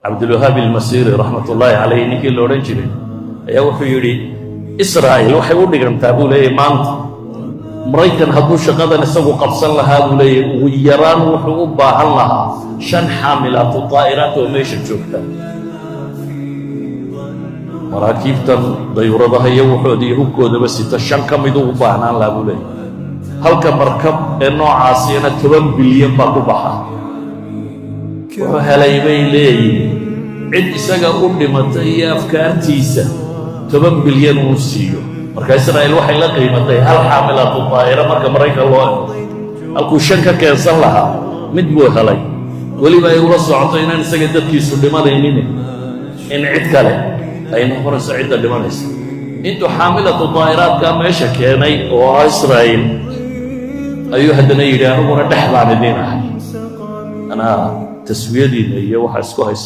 عبد الوهاب المسيري رحمة الله عليه نيكي لورنجري ayaa wuxuu yiri Israa'iil waxay u dhigantaa buu leeyahay maanta Mareykan hadduu shaqadan isagu qabsan lahaa buu leeyahay ugu yaraan wuxuu u baahan lahaa 5 xaamilaat طائرات oo meesha joogta maraakiibtan dayuuradaha iyo wuxuudii hubkoodaba sita 5 ka mid u baahnaan lahaa buu leeyahay halka markab ee noocaasina 10 bilyan baa ku baxa wuxuu helay bay leeyihiin cid isaga u dhimatay iyo afkaartiisa 10 bilyan uu siiyo marka Israa'iil waxay la qiimatay hal xaamilaat طائرة marka Mareykan loo halkuu 5 ka keensan lahaa mid buu helay waliba ay ula socoto inaan isaga dadkiisu dhimanaynin in cid kale ay noqonayso cidda dhimanaysa intuu xaamilaat طائرات ka meesha keenay oo Israa'iil ayuu haddana yidhi aniguna dhexdaan idin ahay ana taswiyadiina iyo waxa isku haysa